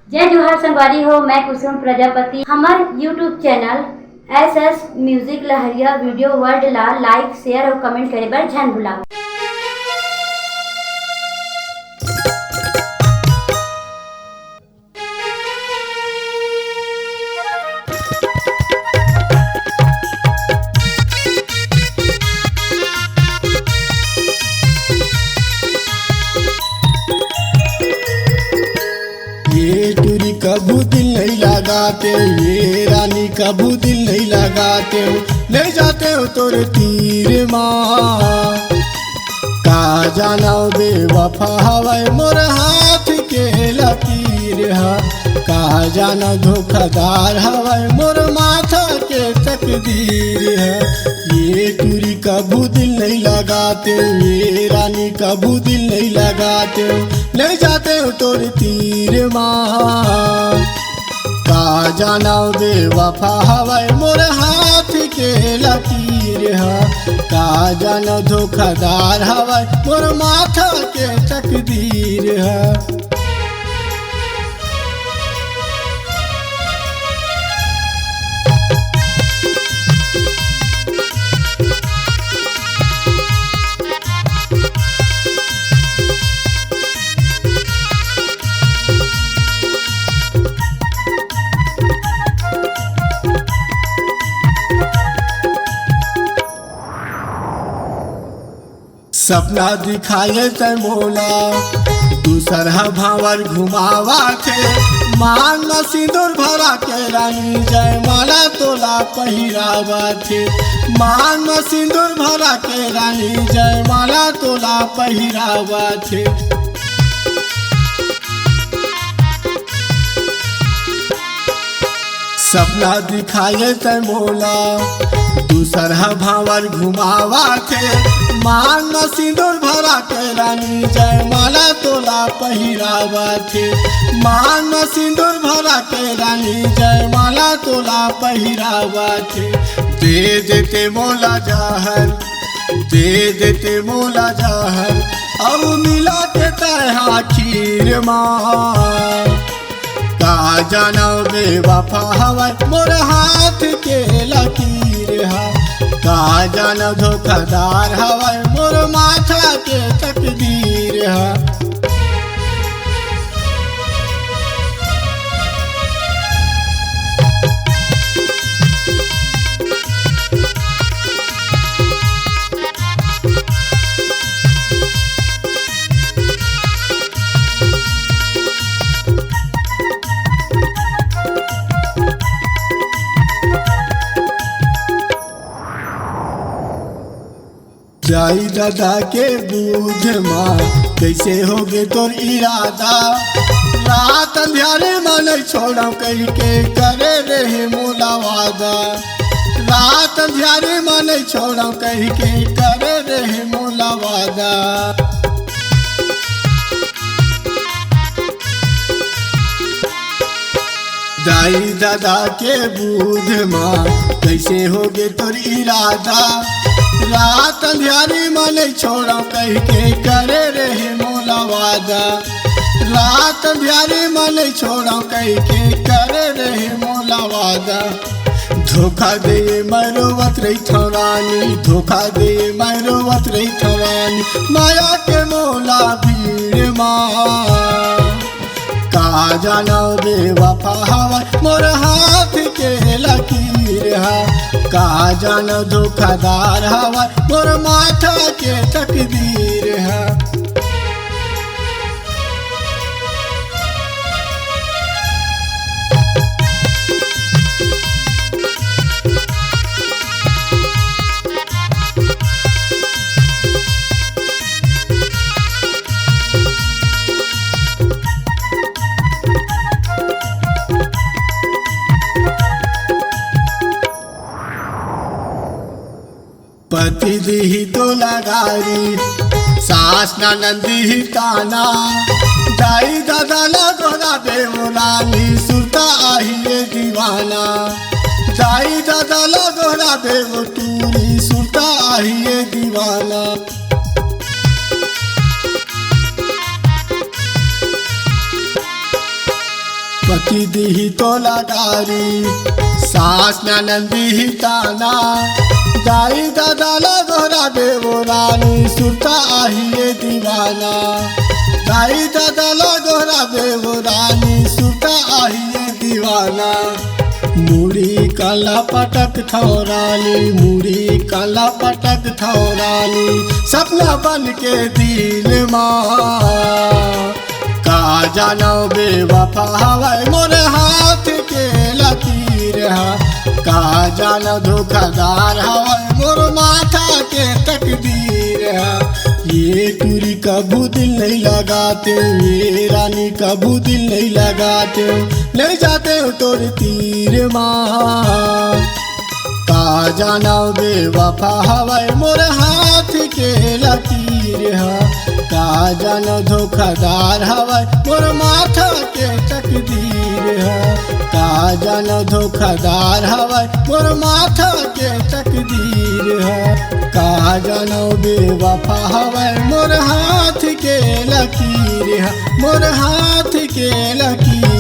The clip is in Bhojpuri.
जय जोहार संगवारी हो। मैं कुसुम प्रजापति। हमार यूट्यूब चैनल SS म्यूजिक लहरिया वीडियो वर्ल्ड ला लाइक शेयर और कमेंट करे बर झन भुलाओ। ये टूरी कबू दिल नहीं लगाते, ये रानी कबू दिल नहीं लगाते हो, ले जाते हो तोरे तीर माँ। का जाना बेवफा हवाए मोर हाथ के लकीर हा, का जाना धोखादार हवाए मोर माथा के तकदीर है। ये टूरी कबू दिल नहीं लगाते, ये रानी कबू दिल नहीं लगाते हो, ले जाते हो तोरे तीर माँ। का जाना बेवफा हवाए मोर हाथ के लकीर हा, का जाना धोखादार हवाए मोर माथा के तकदीर है। सपना दिखाए ते मोला दूसर भावर घुमावा थे, मांग में सिंदूर भरा के रानी जयमाला तोला पहिरावा थे, मांग में सिंदूर भरा के रानी जयमाला तोला पहिरावा थे। सपना दिखाए ते मोला दूसर भावर घुमावा थे, मांग में सिंदूर भरा के रानी जयमाला तोला पहिरावा थे, मांग में सिंदूर भरा के रानी जयमाला तोला पहिरावा थे। दे देते मोला जहर, दे देते मोला जहर, अब मिला के तहा खीर माँ। का जाना बेवफा हवा मोर हाथ के लकीर हा, का जाना धोखादार हवा मोर माथा के तकदीर हा। जाई दादा के दूध माँ कैसे होगे तोर इरादा, रात अंधियारे मन छोड़ा कह के करे रहे मोला वादा, रात अंधियारे मन छोड़ा कह के करे रहे मोला वादा। दाई दादा के बूढ़ माँ कैसे होगे तोर इरादा, रात अंधियारी मन छोड़ा कह के करे रहे मोला वादा, रात अंधियारी मन छोड़ा कह के करे रहे मोला वादा। धोखा दे मरोवत रही थरानी, धोखा दे मरोवत रही थरानी, माया के मोला भीड़ माँ। का जाना बेवफा हवा मोर हाथ के लकीर हा, का जाना धोखादार हवा मोर माथा के तकदीर है। पति दी तो लगारी सास नंदी ही ताना, दाई दादा लगोरा बेवलानी सुरता आहिए दीवाना, दाई दादा लगोरा बेव तूरी सुरता आहिए दीवाना। पति दी तो लगारी सास नंदी ही ताना दाई दादा लगोरा बेवो रानी सुरता आहिए दीवाना दाई दादा लगोरा बेवो रानी सुरता आहिए दीवाना मुड़ी काला पटक थौरानी मुड़ी काला पटक थौरानी सपना बन के दिल माँ का जानो बेवफा हवाई मोरे हाथ के लकीर है का जानो धोखादार हवाई मोर माथा के तकदीर है ये टूरी कबू दिल नहीं लगाते ये रानी कबू दिल नहीं लगाते ले जाते हो तोर तीर माँ का जानो बेवफा हवाई मोर हाथ के लकीर है का जानो धोखादार हवाई मोर माथा के तकदीर है का जानो धोखादार हवाई मोर माथा के तकदीर है का जानो बेवफा हवाई मोर हाथ के लकीर है मोर हाथ के लकीर